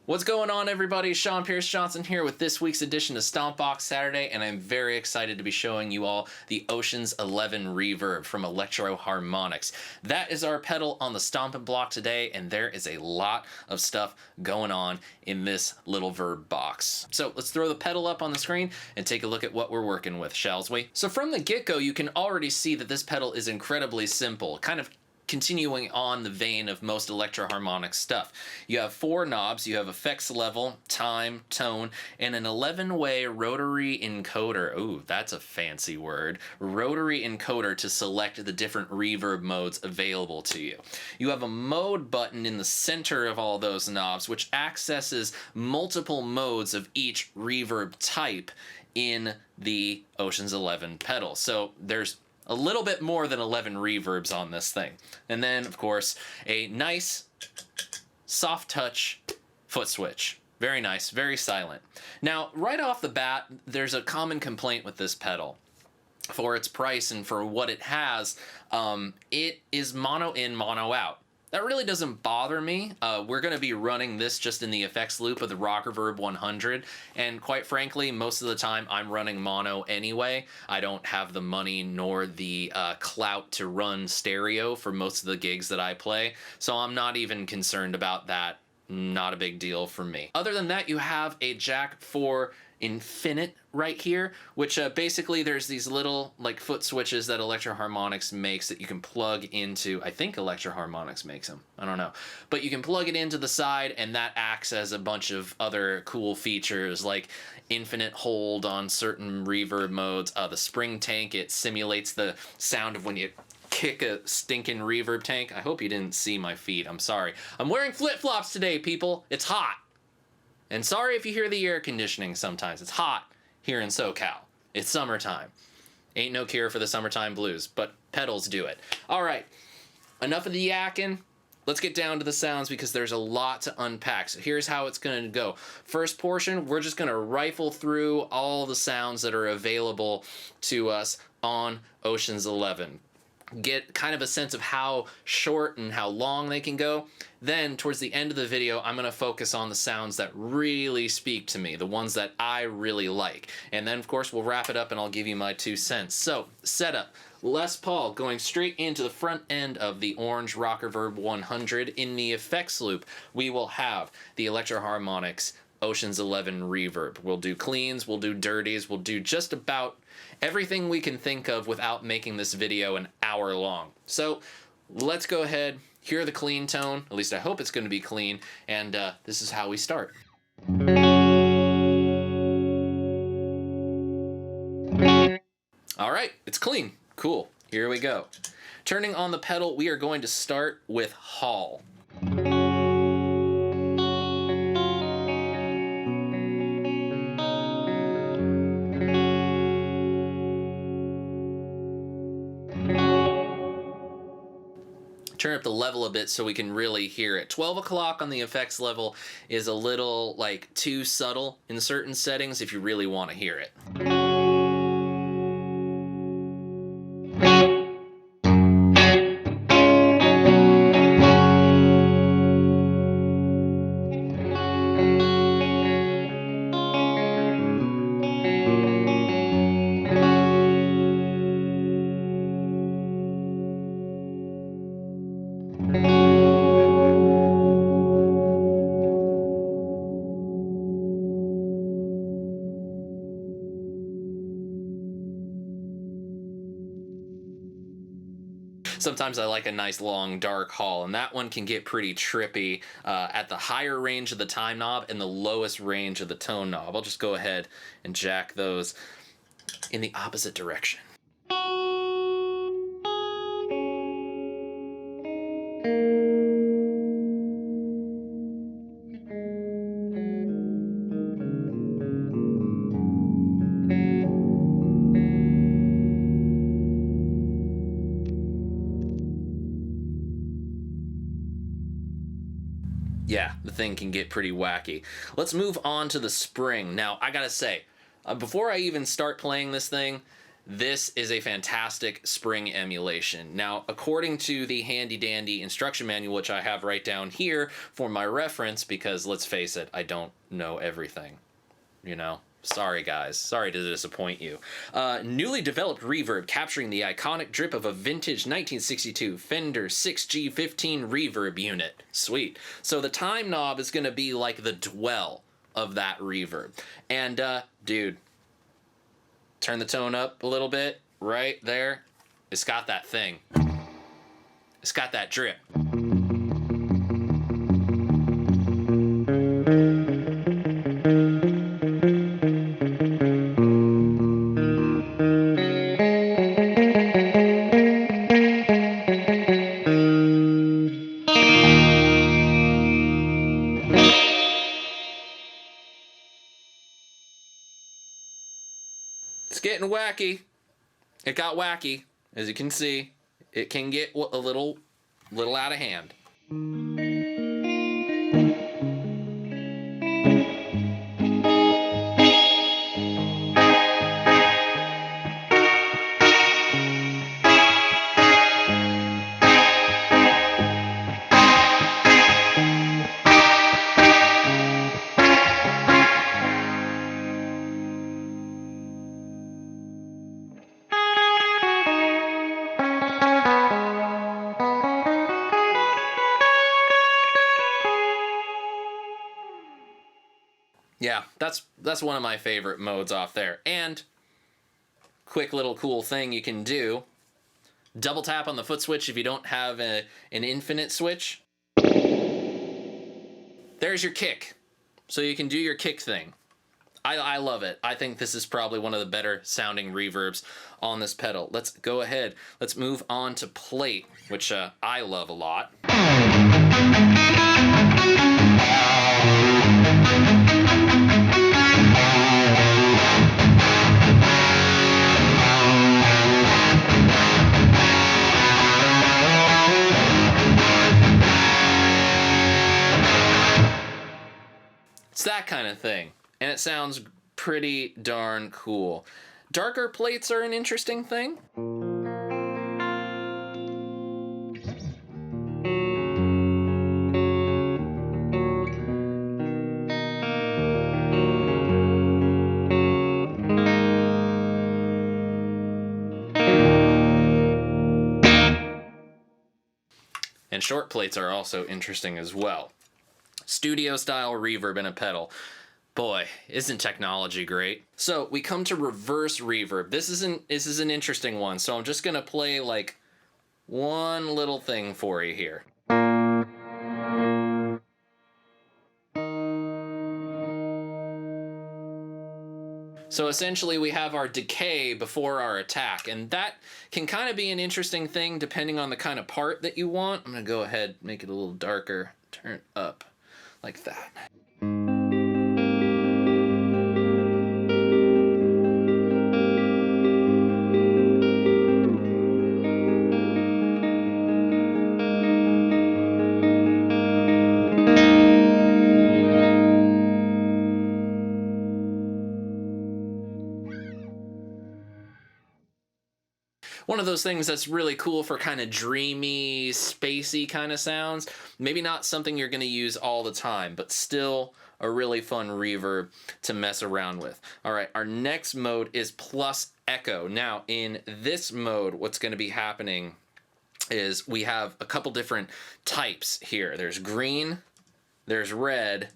What's going on, everybody? SeanPierceJohnson here with this week's edition of Stompbox Saturday, and I'm very excited to be showing you all the Oceans 11 Reverb from Electro Harmonix. That is our pedal on the stompin block today, and there is a lot of stuff going on in this little verb box. So let's throw the pedal up on the screen and take a look at what we're working with, shall we? So from the get-go, you can already see that this pedal is incredibly simple, kind of continuing on the vein of most Electro Harmonix stuff. You have 4 knobs, you have effects level, time, tone, and an 11-way rotary encoder. Ooh, that's a fancy word. Rotary encoder to select the different reverb modes available to you. You have a mode button in the center of all those knobs, which accesses multiple modes of each reverb type in the Oceans 11 pedal. So there's a little bit more than 11 reverbs on this thing. And then, of course, a nice, soft touch foot switch. Very nice, very silent. Now, right off the bat, there's a common complaint with this pedal. For its price and for what it has, it is mono in, mono out. That really doesn't bother me. We're going to be running this just in the effects loop of the Reverb 100, and quite frankly, most of the time I'm running mono anyway. I don't have the money nor the clout to run stereo for most of the gigs that I play, so I'm not even concerned about that. Not a big deal for me. Other than that, you have a jack for Infinite right here, which basically there's these little like foot switches that Electro Harmonix makes that you can plug into. I think Electro Harmonix makes them, I don't know, but you can plug it into the side and that acts as a bunch of other cool features like infinite hold on certain reverb modes. The spring tank, it simulates the sound of when you kick a stinking reverb tank. I hope you didn't see my feet, I'm sorry. I'm wearing flip-flops today, people. It's hot. And sorry if you hear the air conditioning sometimes. It's hot here in SoCal. It's summertime. Ain't no cure for the summertime blues, but pedals do it. All right, enough of the yakking. Let's get down to the sounds because there's a lot to unpack. So here's how it's going to go. First portion, we're just going to rifle through all the sounds that are available to us on Oceans 11. Get kind of a sense of how short and how long they can go. Then towards the end of the video, I'm going to focus on the sounds that really speak to me, the ones that I really like. And then of course we'll wrap it up and I'll give you my 2 cents. So setup, Les Paul going straight into the front end of the orange Reverb 100. In the effects loop, we will have the Electro Harmonix Oceans 11 Reverb. We'll do cleans, we'll do dirties, we'll do just about everything we can think of without making this video an hour long. So let's go ahead, hear the clean tone, at least I hope it's going to be clean, and this is how we start. All right, it's clean. Cool. Here we go. Turning on the pedal, we are going to start with Hall. Turn up the level a bit so we can really hear it. 12 o'clock on the effects level is a little like too subtle in certain settings if you really want to hear it. Sometimes I like a nice long dark haul, and that one can get pretty trippy at the higher range of the time knob and the lowest range of the tone knob. I'll just go ahead and jack those in the opposite direction. Yeah, the thing can get pretty wacky. Let's move on to the spring. Now, I gotta say, before I even start playing this thing, this is a fantastic spring emulation. Now, according to the handy dandy instruction manual, which I have right down here for my reference, because let's face it, I don't know everything, you know? Sorry, guys. Sorry to disappoint you. Newly developed reverb capturing the iconic drip of a vintage 1962 Fender 6G15 reverb unit. Sweet. So the time knob is going to be like the dwell of that reverb. And, dude, turn the tone up a little bit. Right there. It's got that thing. It's got that drip. It's getting wacky. It got wacky. As you can see, it can get a little out of hand. Yeah, that's one of my favorite modes off there. And quick little cool thing you can do, double tap on the foot switch if you don't have an infinite switch. There's your kick. So you can do your kick thing. I love it. I think this is probably one of the better sounding reverbs on this pedal. Let's go ahead. Let's move on to plate, which I love a lot. It's that kind of thing, and it sounds pretty darn cool. Darker plates are an interesting thing. And short plates are also interesting as well. Studio style reverb in a pedal. Boy, isn't technology great? So we come to reverse reverb. This is an interesting one. So I'm just gonna play like one little thing for you here. So essentially we have our decay before our attack, and that can kind of be an interesting thing depending on the kind of part that you want. I'm gonna go ahead, make it a little darker, turn it up like that. One of those things that's really cool for kind of dreamy, spacey kind of sounds. Maybe not something you're going to use all the time, but still a really fun reverb to mess around with. All right, our next mode is plus echo. Now, in this mode, what's going to be happening is we have a couple different types here. There's green, there's red,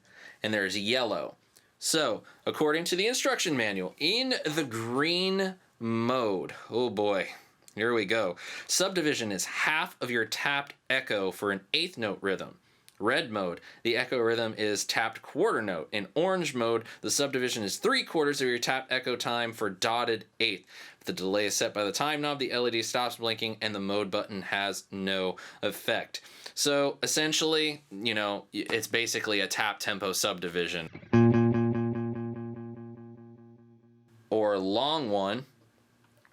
and there's yellow. So, according to the instruction manual, in the green mode, oh boy, Here we go. Subdivision is half of your tapped echo for an eighth note rhythm. Red mode, the echo rhythm is tapped quarter note. In orange mode, the subdivision is 3/4 of your tapped echo time for dotted eighth. If the delay is set by the time knob, the LED stops blinking and the mode button has no effect. So essentially, you know, it's basically a tap tempo subdivision. Or a long one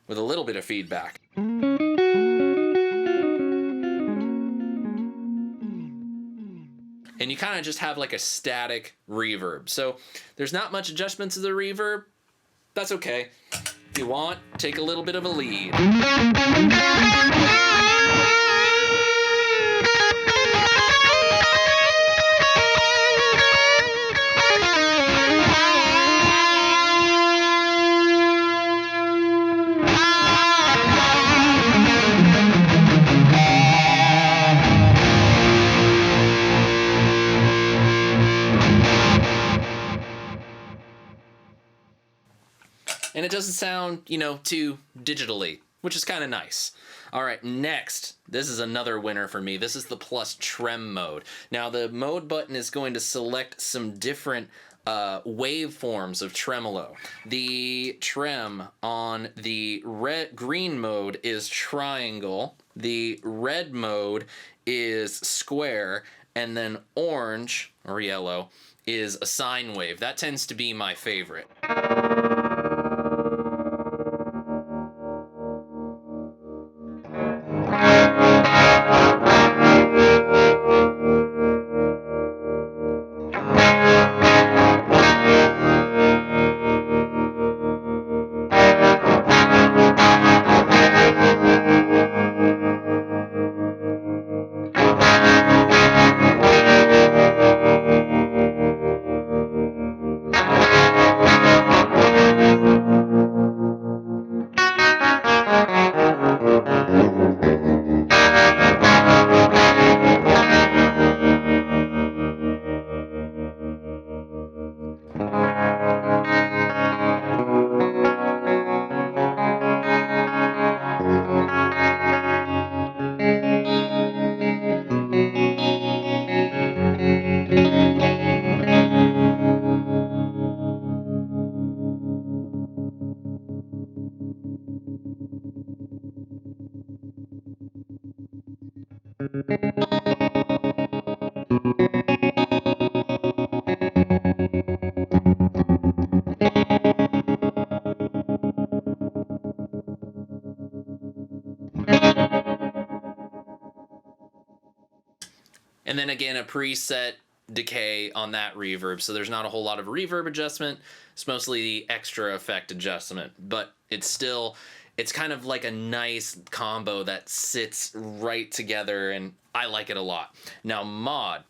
with a little bit of feedback. And you kind of just have like a static reverb. So there's not much adjustment to the reverb. That's okay. If you want, take a little bit of a lead. And it doesn't sound, you know, too digitally, which is kind of nice. All right, next, this is another winner for me. This is the plus Trem mode. Now, the mode button is going to select some different waveforms of tremolo. The trem on the green mode is triangle. The red mode is square. And then orange, or yellow, is a sine wave. That tends to be my favorite. And then again, a preset decay on that reverb. So there's not a whole lot of reverb adjustment. It's mostly the extra effect adjustment, but it's kind of like a nice combo that sits right together, and I like it a lot. Now, mod.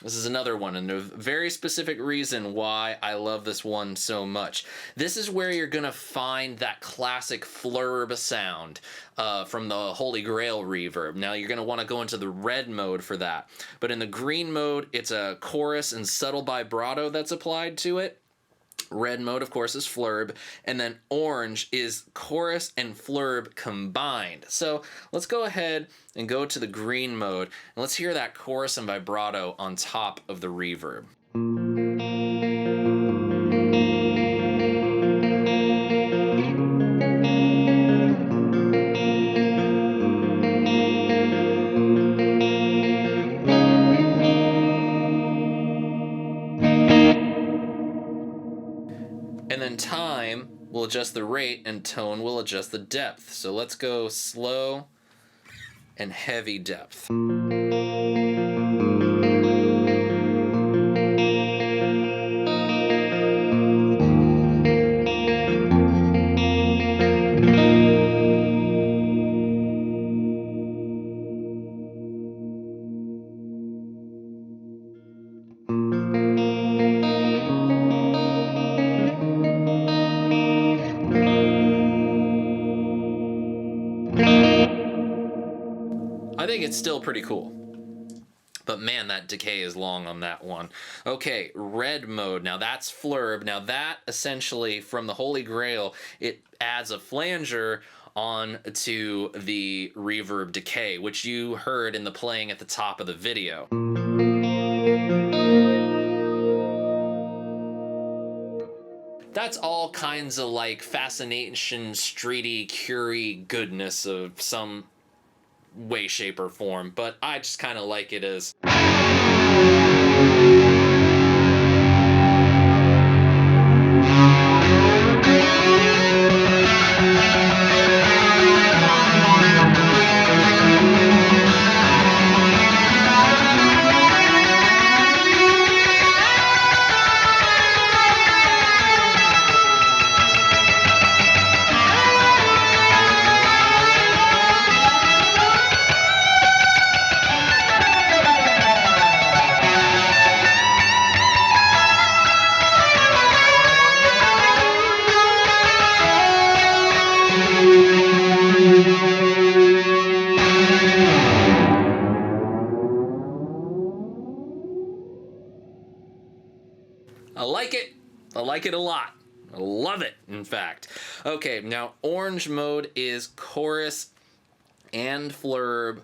This is another one, and a very specific reason why I love this one so much. This is where you're going to find that classic flurb sound from the Holy Grail reverb. Now, you're going to want to go into the red mode for that. But in the green mode, it's a chorus and subtle vibrato that's applied to it. Red mode, of course, is flurb, and then orange is chorus and flurb combined. So let's go ahead and go to the green mode, and let's hear that chorus and vibrato on top of the reverb. And then time will adjust the rate and tone will adjust the depth. So let's go slow and heavy depth. I think it's still pretty cool. But man, that decay is long on that one. Okay, red mode. Now that's flurb. Now that essentially, from the Holy Grail, it adds a flanger on to the reverb decay, which you heard in the playing at the top of the video. That's all kinds of like fascination, streety, curie goodness of some way, shape, or form, but I just kind of like it as... I like it. I like it a lot. I love it, in fact. Okay, now orange mode is chorus and flurb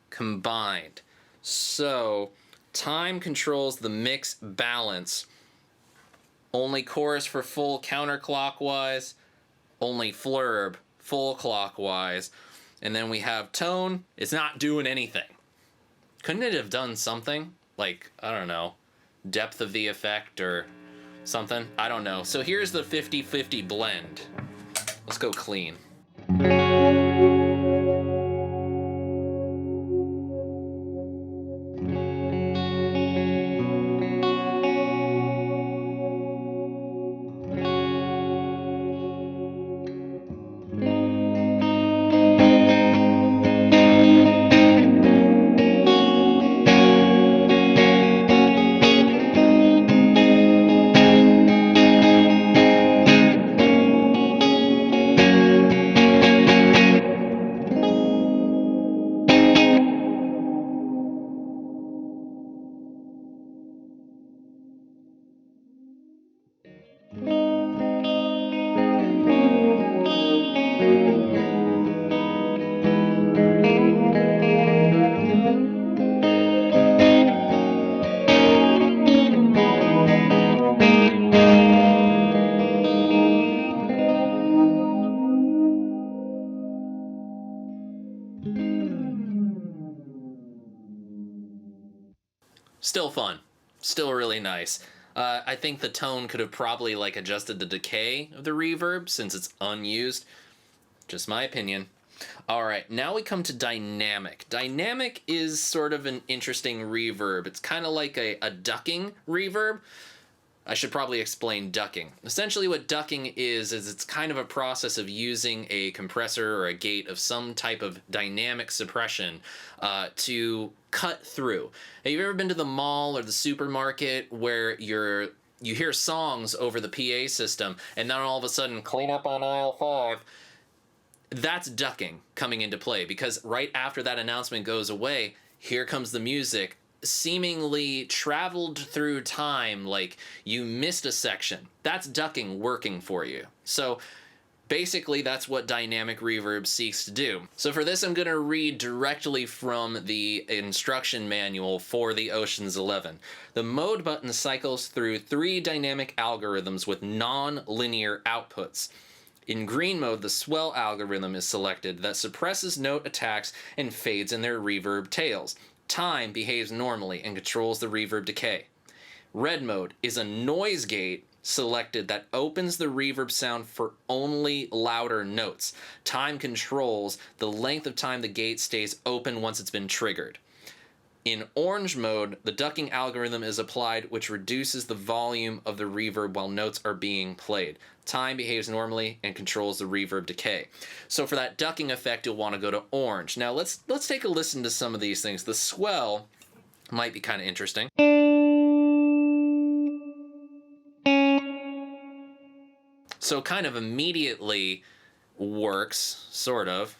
combined. So time controls the mix balance. Only chorus for full counterclockwise, only flurb full clockwise. And then we have tone. It's not doing anything. Couldn't it have done something? Like, I don't know, depth of the effect or something? I don't know. So here's the 50-50 blend. Let's go clean. Still fun. Still really nice. I think the tone could have probably like adjusted the decay of the reverb since it's unused. Just my opinion. All right, now we come to dynamic. Dynamic is sort of an interesting reverb. It's kind of like a ducking reverb. I should probably explain ducking. Essentially what ducking is it's kind of a process of using a compressor or a gate of some type of dynamic suppression to cut through. Have you ever been to the mall or the supermarket where you hear songs over the PA system and then all of a sudden, clean up on aisle 5? That's ducking coming into play, because right after that announcement goes away, here comes the music, seemingly traveled through time, like you missed a section. That's ducking working for you. So basically that's what dynamic reverb seeks to do. So for this I'm going to read directly from the instruction manual for the Oceans 11. The mode button cycles through 3 dynamic algorithms with non-linear outputs. In green mode, the swell algorithm is selected that suppresses note attacks and fades in their reverb tails. Time behaves normally and controls the reverb decay. Red mode is a noise gate selected that opens the reverb sound for only louder notes. Time controls the length of time the gate stays open once it's been triggered. In orange mode, the ducking algorithm is applied, which reduces the volume of the reverb while notes are being played. Time behaves normally and controls the reverb decay. So for that ducking effect, you'll want to go to orange. Now let's take a listen to some of these things. The swell might be kind of interesting. So kind of immediately works, sort of.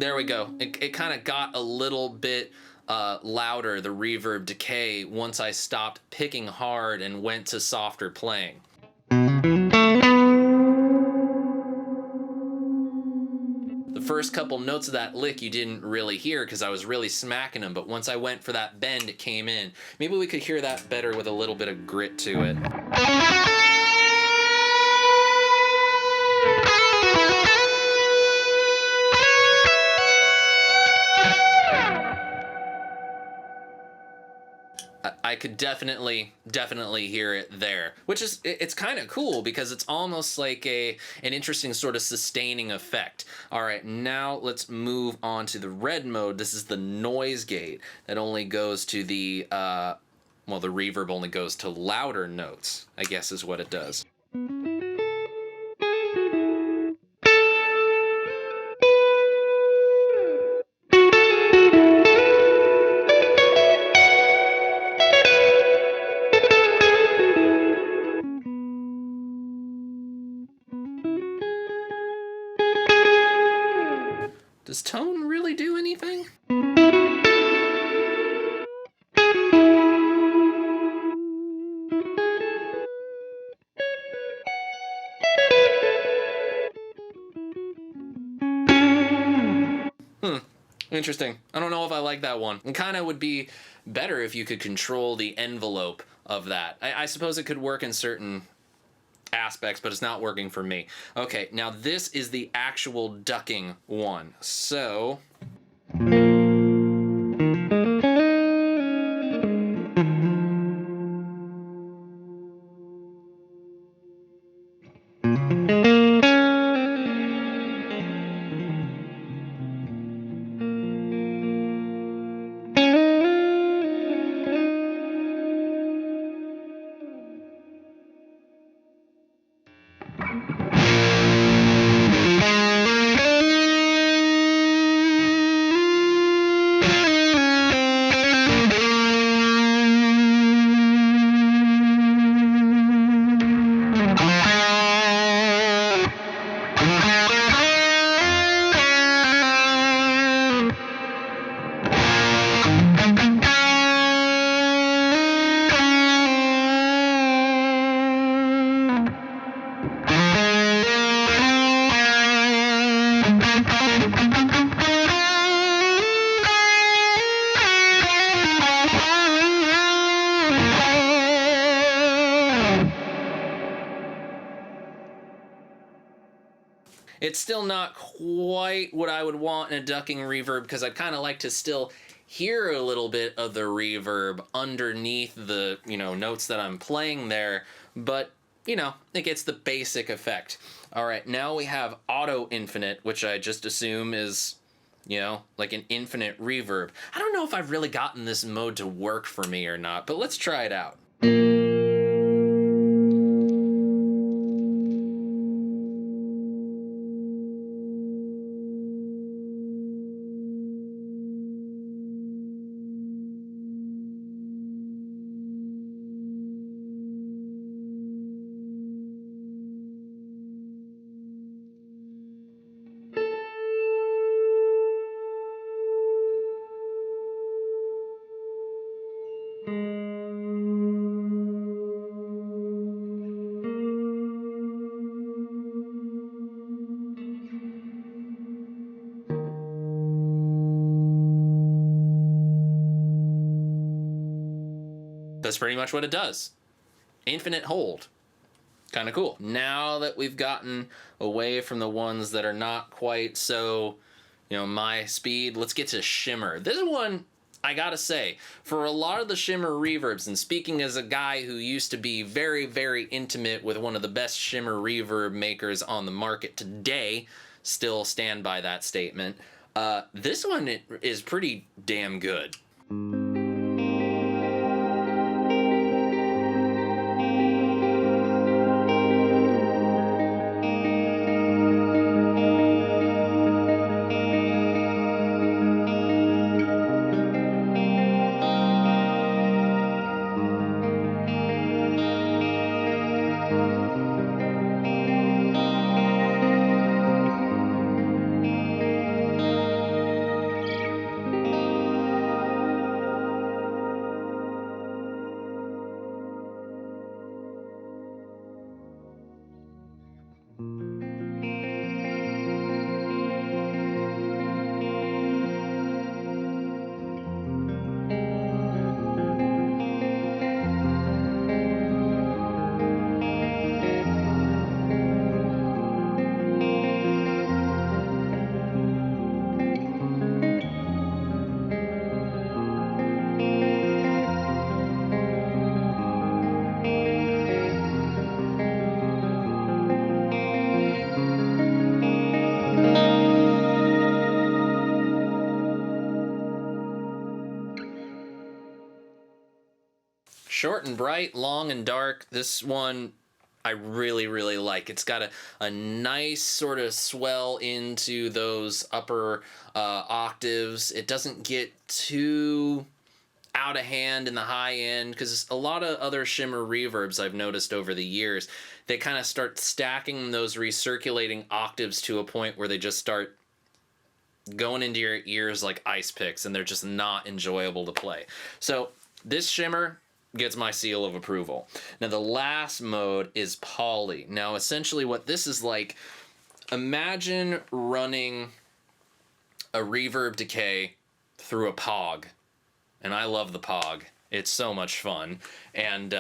There we go. It kind of got a little bit louder, the reverb decay, once I stopped picking hard and went to softer playing. The first couple notes of that lick you didn't really hear because I was really smacking them, but once I went for that bend, it came in. Maybe we could hear that better with a little bit of grit to it. I could definitely hear it there, which is, it's kind of cool because it's almost like an interesting sort of sustaining effect. All right, now let's move on to the red mode. This is the noise gate that only goes to the, well, the reverb only goes to louder notes, I guess is what it does. Does tone really do anything? Interesting. I don't know if I like that one. It kind of would be better if you could control the envelope of that. I suppose it could work in certain aspects, but it's not working for me. Okay, now this is the actual ducking one. So... It's still not quite what I would want in a ducking reverb because I'd kind of like to still hear a little bit of the reverb underneath the, notes that I'm playing there, but, it gets the basic effect. All right, now we have auto infinite, which I just assume is, like an infinite reverb. I don't know if I've really gotten this mode to work for me or not, but let's try it out. That's pretty much what it does. Infinite hold. Kind of cool. Now that we've gotten away from the ones that are not quite so, my speed, let's get to Shimmer. This one, I gotta say, for a lot of the Shimmer reverbs, and speaking as a guy who used to be very, very intimate with one of the best Shimmer reverb makers on the market today, still stand by that statement, this one is pretty damn good. short and bright, long and dark. This one I really, really like. It's got a nice sort of swell into those upper octaves. It doesn't get too out of hand in the high end, because a lot of other Shimmer reverbs I've noticed over the years, they kind of start stacking those recirculating octaves to a point where they just start going into your ears like ice picks, and they're just not enjoyable to play. So this Shimmer gets my seal of approval. Now the last mode is Poly. Now essentially what this is like, imagine running a reverb decay through a Pog. And I love the Pog. It's so much fun. And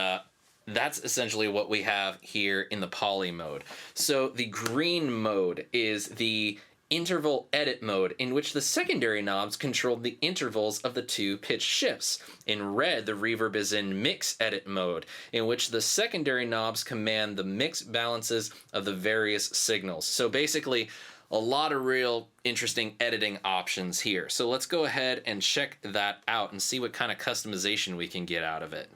that's essentially what we have here in the Poly mode. So the green mode is the interval edit mode, in which the secondary knobs control the intervals of the two pitch shifts. In red, the reverb is in mix edit mode, in which the secondary knobs command the mix balances of the various signals. So basically, a lot of real interesting editing options here. So let's go ahead and check that out and see what kind of customization we can get out of it.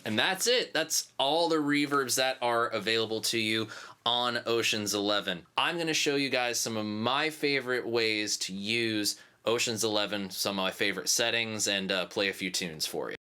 And that's it. That's all the reverbs that are available to you on Oceans 11. I'm going to show you guys some of my favorite ways to use Oceans 11, some of my favorite settings, and play a few tunes for you.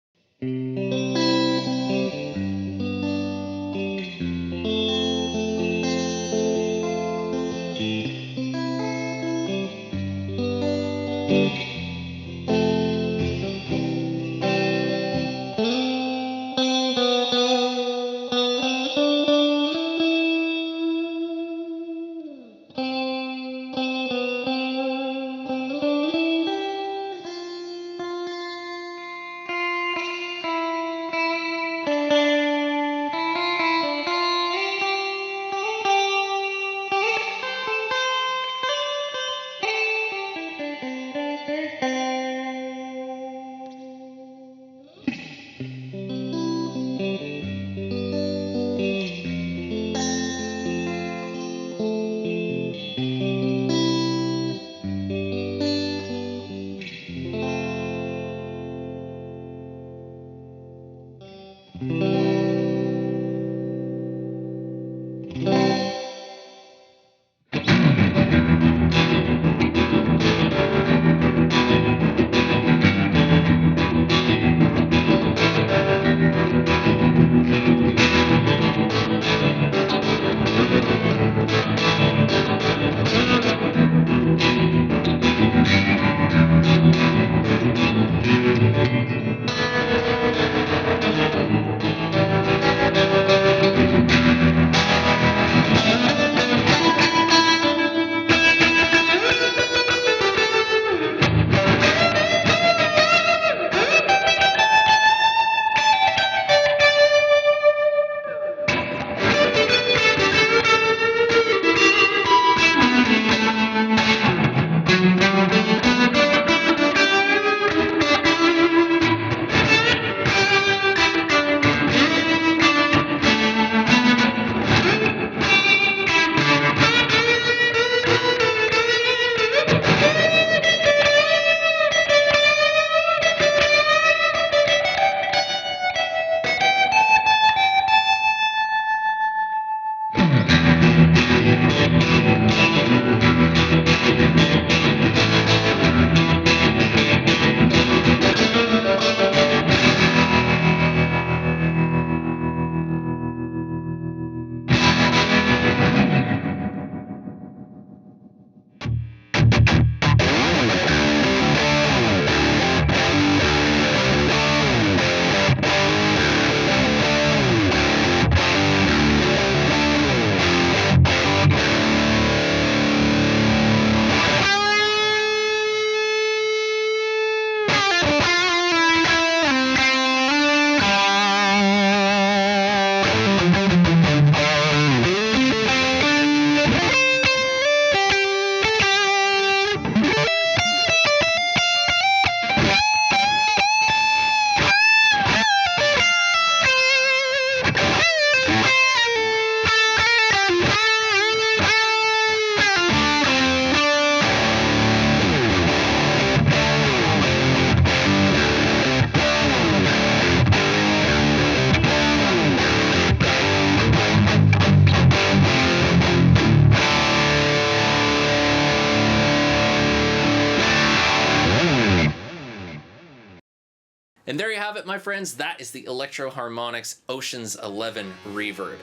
And there you have it, my friends. That is the Electro Harmonix Oceans 11 Reverb.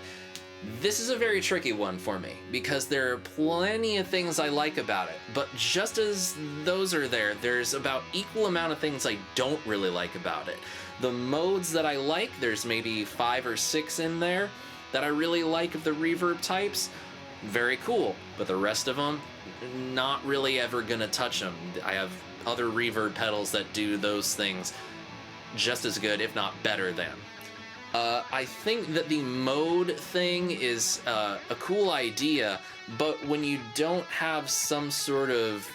This is a very tricky one for me because there are plenty of things I like about it, but just as those are there, there's about equal amount of things I don't really like about it. The modes that I like, there's maybe 5 or 6 in there that I really like of the reverb types. Very cool, but the rest of them, not really ever gonna touch them. I have other reverb pedals that do those things just as good, if not better than. I think that the mode thing is a cool idea, but when you don't have some sort of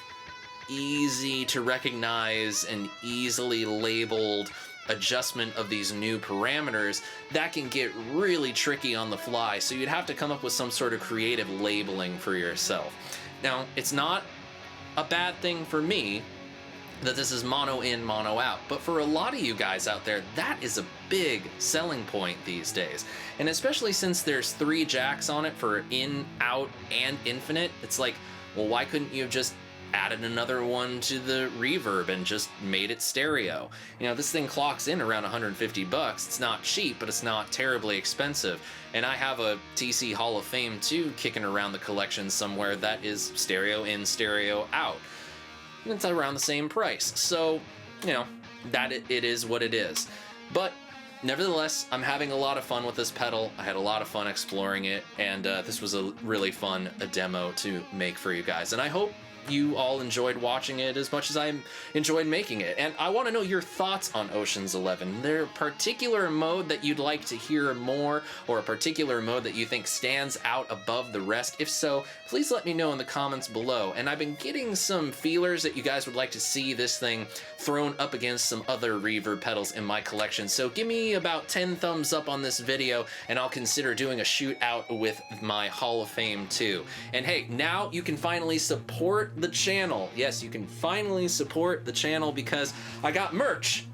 easy to recognize and easily labeled adjustment of these new parameters, that can get really tricky on the fly, so you'd have to come up with some sort of creative labeling for yourself. Now, it's not a bad thing for me that this is mono in, mono out, but for a lot of you guys out there, that is a big selling point these days. And especially since there's 3 jacks on it for in, out, and infinite, it's like, well, why couldn't you have just added another one to the reverb and just made it stereo? You know, this thing clocks in around 150 bucks. It's not cheap, but it's not terribly expensive. And I have a TC Hall of Fame 2 kicking around the collection somewhere that is stereo in, stereo out. And it's around the same price. So, you know, that it is what it is. But nevertheless, I'm having a lot of fun with this pedal. I had a lot of fun exploring it, and this was a really fun demo to make for you guys. And I hope you all enjoyed watching it as much as I enjoyed making it. And I want to know your thoughts on Oceans 11. Is there a particular mode that you'd like to hear more, or a particular mode that you think stands out above the rest? If so, please let me know in the comments below. And I've been getting some feelers that you guys would like to see this thing thrown up against some other reverb pedals in my collection. So give me about 10 thumbs up on this video, and I'll consider doing a shootout with my Hall of Fame 2. And hey, now you can finally support the channel. Yes, you can finally support the channel because I got merch.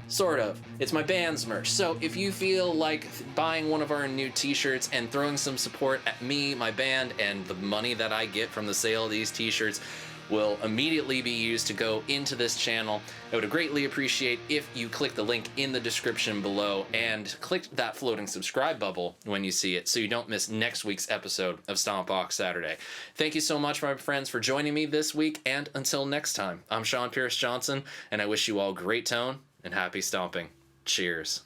Sort of. It's my band's merch. So if you feel like buying one of our new t-shirts and throwing some support at me, my band, and the money that I get from the sale of these t-shirts will immediately be used to go into this channel, I would greatly appreciate if you click the link in the description below and click that floating subscribe bubble when you see it so you don't miss next week's episode of Stompbox Saturday. Thank you so much, my friends, for joining me this week, and until next time, I'm SeanPierceJohnson, and I wish you all great tone and happy stomping. Cheers.